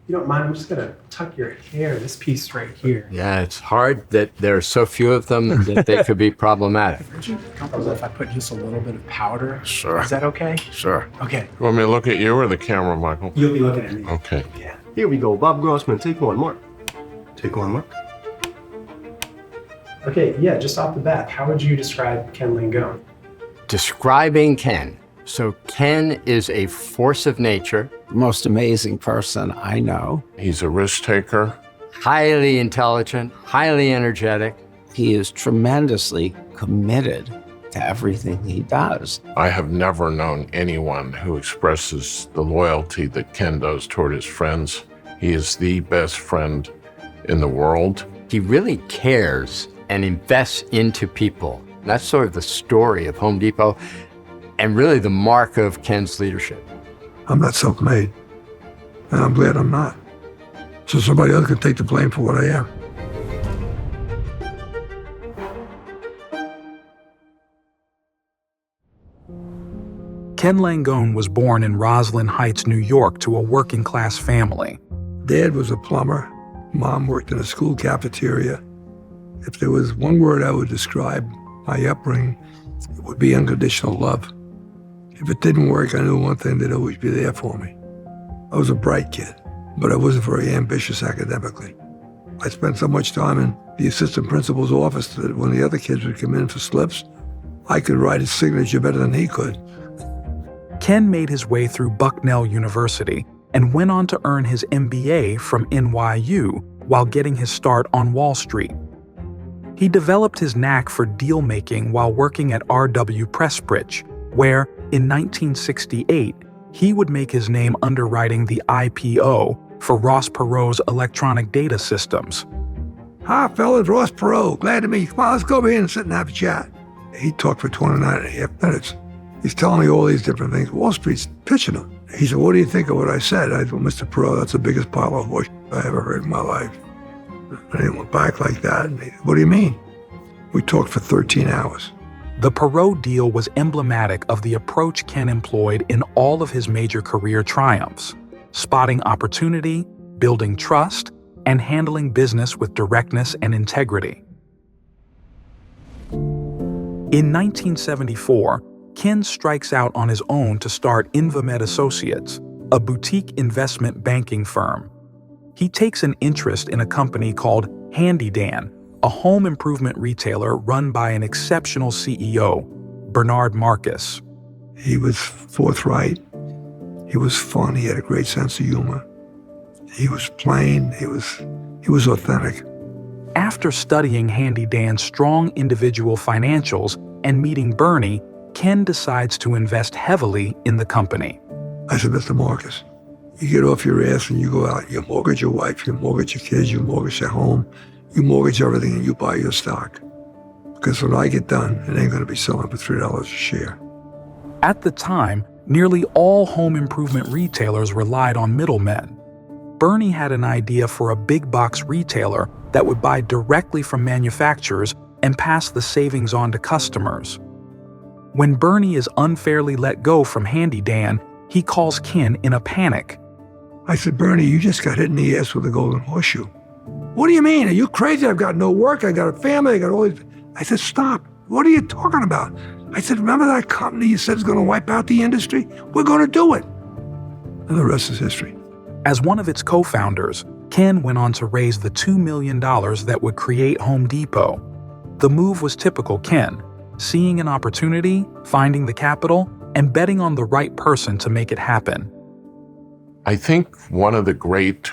you don't mind, I'm just gonna tuck your hair, this piece right here. Yeah, it's hard that there are so few of them that they could be problematic. Would you comfortable if I put just a little bit of powder? Sure. Is that okay? Sure. Okay. You want me to look at you or the camera, Michael? You'll be looking at me. Okay. Yeah. Here we go. Bob Grossman, take one more. Take one more. Okay, yeah, just off the bat, how would you describe Ken Langone? Describing Ken. So Ken is a force of nature, Most amazing person I know. He's a risk taker. highly intelligent, highly energetic. He is tremendously committed to everything he does. I have never known anyone who expresses the loyalty that Ken does toward his friends. He is the best friend in the world. He really cares and invests into people. That's sort of the story of Home Depot and really the mark of Ken's leadership. I'm not self-made, and I'm glad I'm not. So somebody else can take the blame for what I am. Ken Langone was born in Roslyn Heights, New York, to a working-class family. Dad was a plumber. Mom worked in a school cafeteria. If there was one word I would describe my upbringing, it would be unconditional love. If it didn't work, I knew one thing, they'd always be there for me. I was a bright kid, but I wasn't very ambitious academically. I spent so much time in the assistant principal's office that when the other kids would come in for slips, I could write his signature better than he could. Ken made his way through Bucknell University and went on to earn his MBA from NYU while getting his start on Wall Street. He developed his knack for deal-making while working at R.W. Pressbridge, where, in 1968, he would make his name underwriting the IPO for Ross Perot's electronic data systems. Hi, fellas, Ross Perot. Glad to meet you. Come on, let's go over here and sit and have a chat. He talked for 29 and a half minutes. He's telling me all these different things. Wall Street's pitching him. He said, what do you think of what I said? I said, well, Mr. Perot, that's the biggest pile of horse I ever heard in my life. And he went back like that. And he said, what do you mean? We talked for 13 hours. The Perot deal was emblematic of the approach Ken employed in all of his major career triumphs: spotting opportunity, building trust, and handling business with directness and integrity. In 1974, Ken strikes out on his own to start Invemed Associates, a boutique investment banking firm. He takes an interest in a company called Handy Dan, a home improvement retailer run by an exceptional CEO, Bernard Marcus. He was forthright. He was fun. He had a great sense of humor. He was plain. He was authentic. After studying Handy Dan's strong individual financials and meeting Bernie, Ken decides to invest heavily in the company. I said, Mr. Marcus, you get off your ass and you go out, you mortgage your wife, you mortgage your kids, you mortgage your home, you mortgage everything and you buy your stock. Because when I get done, it ain't gonna be selling for $3 a share. At the time, nearly all home improvement retailers relied on middlemen. Bernie had an idea for a big box retailer that would buy directly from manufacturers and pass the savings on to customers. When Bernie is unfairly let go from Handy Dan, he calls Ken in a panic. I said, Bernie, you just got hit in the ass with a golden horseshoe. What do you mean? Are you crazy? I've got no work. I got a family. I got all these. I said, stop. What are you talking about? I said, remember that company you said is going to wipe out the industry? We're going to do it. And the rest is history. As one of its co-founders, Ken went on to raise the $2 million that would create Home Depot. The move was typical Ken, seeing an opportunity, finding the capital, and betting on the right person to make it happen. I think one of the great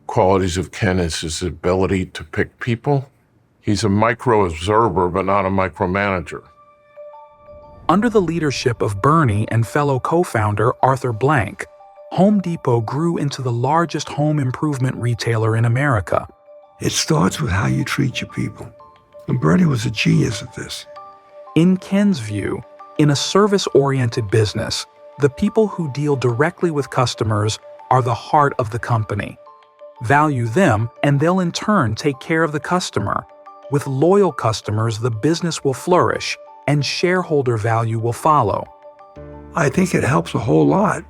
qualities of Ken is his ability to pick people. He's a micro-observer, but not a micromanager. Under the leadership of Bernie and fellow co-founder Arthur Blank, Home Depot grew into the largest home improvement retailer in America. It starts with how you treat your people. And Bernie was a genius at this. In Ken's view, in a service-oriented business, the people who deal directly with customers are the heart of the company. Value them, and they'll in turn take care of the customer. With loyal customers, the business will flourish, and shareholder value will follow. I think it helps a whole lot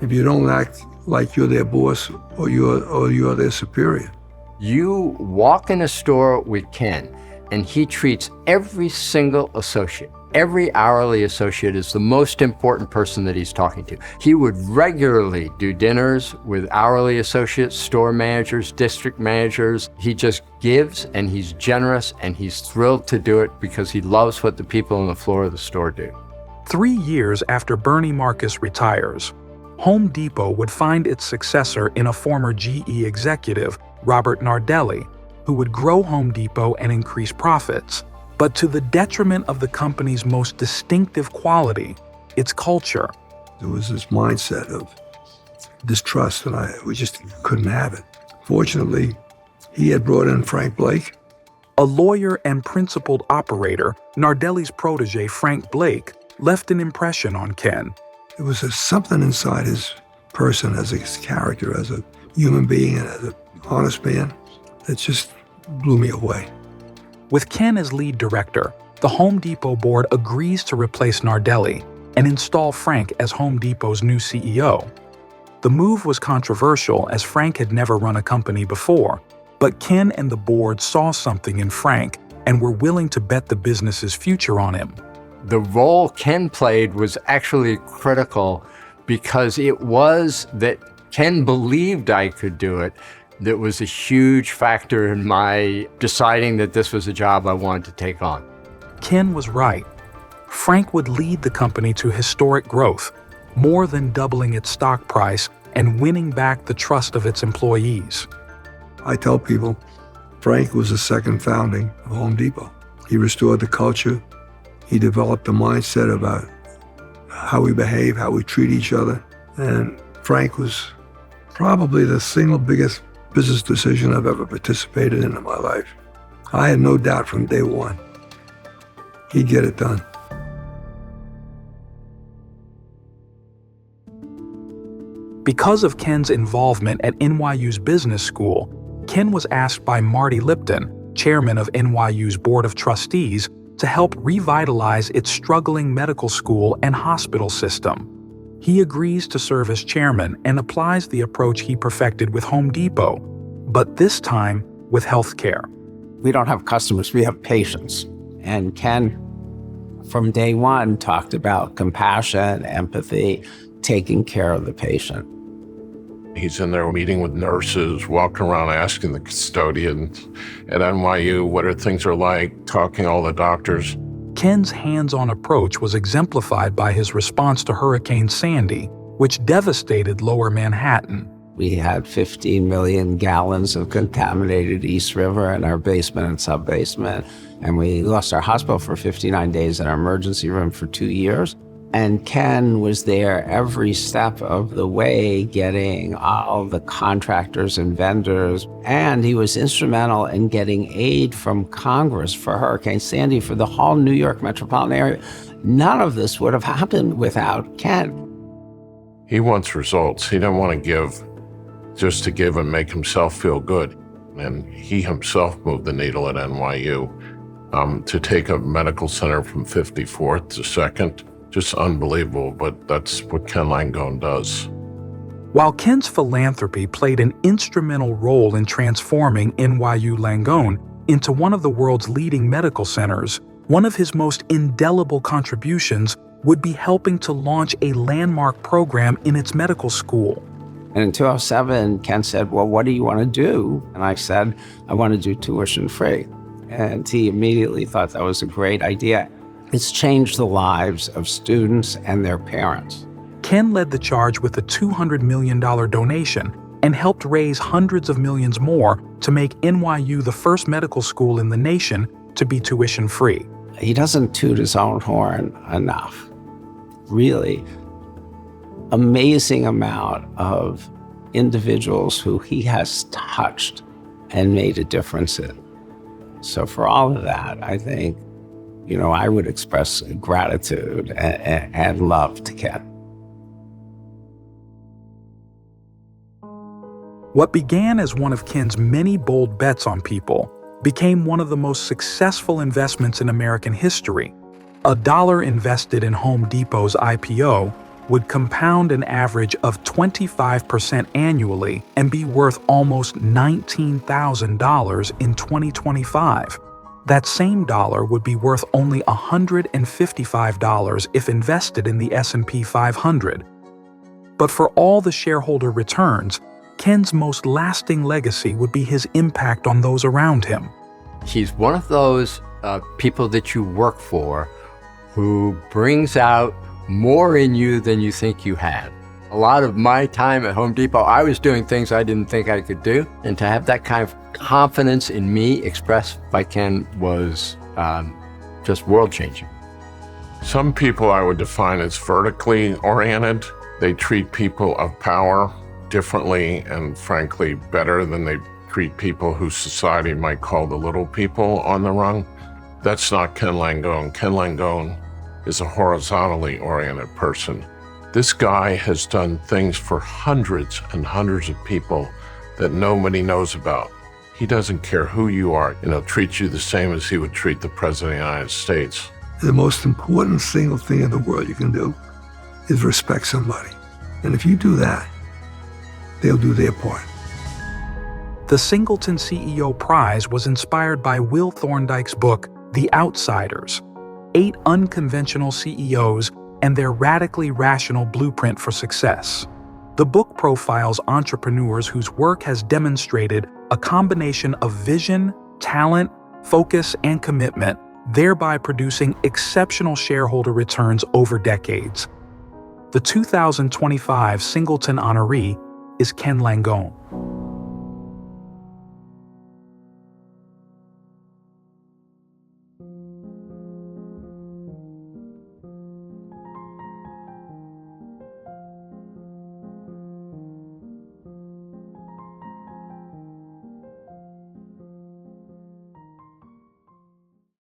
if you don't act like you're their boss or you're their superior. You walk in a store with Ken, and he treats every single associate, every hourly associate is the most important person that he's talking to. He would regularly do dinners with hourly associates, store managers, district managers. He just gives, and he's generous, and he's thrilled to do it because he loves what the people on the floor of the store do. 3 years after Bernie Marcus retires, Home Depot would find its successor in a former GE executive, Robert Nardelli, who would grow Home Depot and increase profits, but to the detriment of the company's most distinctive quality, its culture. There was this mindset of distrust, and we just couldn't have it. Fortunately, he had brought in Frank Blake. A lawyer and principled operator, Nardelli's protege Frank Blake left an impression on Ken. There was something inside his person, as his character, as a human being and as an honest man, that just blew me away. With Ken as lead director, the Home Depot board agrees to replace Nardelli and install Frank as Home Depot's new CEO. The move was controversial as Frank had never run a company before, but Ken and the board saw something in Frank and were willing to bet the business's future on him. The role Ken played was actually critical because it was that Ken believed I could do it that was a huge factor in my deciding that this was a job I wanted to take on. Ken was right. Frank would lead the company to historic growth, more than doubling its stock price and winning back the trust of its employees. I tell people, Frank was the second founding of Home Depot. He restored the culture. He developed a mindset about how we behave, how we treat each other. And Frank was probably the single biggest business decision I've ever participated in my life. I had no doubt from day one he'd get it done. Because of Ken's involvement at NYU's business school, Ken was asked by Marty Lipton, chairman of NYU's Board of Trustees, to help revitalize its struggling medical school and hospital system. He agrees to serve as chairman and applies the approach he perfected with Home Depot, but this time with healthcare. We don't have customers, we have patients. And Ken, from day one, talked about compassion, empathy, taking care of the patient. He's in there meeting with nurses, walking around asking the custodians at NYU what things are like, talking to all the doctors. Ken's hands-on approach was exemplified by his response to Hurricane Sandy, which devastated Lower Manhattan. We had 15 million gallons of contaminated East River in our basement and sub-basement, and we lost our hospital for 59 days and our emergency room for 2 years. And Ken was there every step of the way, getting all the contractors and vendors. And he was instrumental in getting aid from Congress for Hurricane Sandy for the whole New York metropolitan area. None of this would have happened without Ken. He wants results. He didn't want to give just to give and make himself feel good. And he himself moved the needle at NYU to take a medical center from 54th to 2nd. Just unbelievable, but that's what Ken Langone does. While Ken's philanthropy played an instrumental role in transforming NYU Langone into one of the world's leading medical centers, one of his most indelible contributions would be helping to launch a landmark program in its medical school. And in 2007, Ken said, well, what do you want to do? And I said, I want to do tuition free. And he immediately thought that was a great idea. It's changed the lives of students and their parents. Ken led the charge with a $200 million donation and helped raise hundreds of millions more to make NYU the first medical school in the nation to be tuition-free. He doesn't toot his own horn enough. Really amazing amount of individuals who he has touched and made a difference in. So for all of that, I think, I would express gratitude and love to Ken. What began as one of Ken's many bold bets on people became one of the most successful investments in American history. $1 invested in Home Depot's IPO would compound an average of 25% annually and be worth almost $19,000 in 2025. That same dollar would be worth only $155 if invested in the S&P 500. But for all the shareholder returns, Ken's most lasting legacy would be his impact on those around him. He's one of those people that you work for who brings out more in you than you think you have. A lot of my time at Home Depot, I was doing things I didn't think I could do. And to have that kind of confidence in me expressed by Ken was just world-changing. Some people I would define as vertically oriented. They treat people of power differently and frankly better than they treat people who society might call the little people on the rung. That's not Ken Langone. Ken Langone is a horizontally oriented person. This guy has done things for hundreds and hundreds of people that nobody knows about. He doesn't care who you are, and he'll treat you the same as he would treat the President of the United States. The most important single thing in the world you can do is respect somebody. And if you do that, they'll do their part. The Singleton CEO Prize was inspired by Will Thorndike's book, The Outsiders: 8 Unconventional CEOs and Their Radically Rational Blueprint for Success. The book profiles entrepreneurs whose work has demonstrated a combination of vision, talent, focus, and commitment, thereby producing exceptional shareholder returns over decades. The 2025 Singleton honoree is Ken Langone.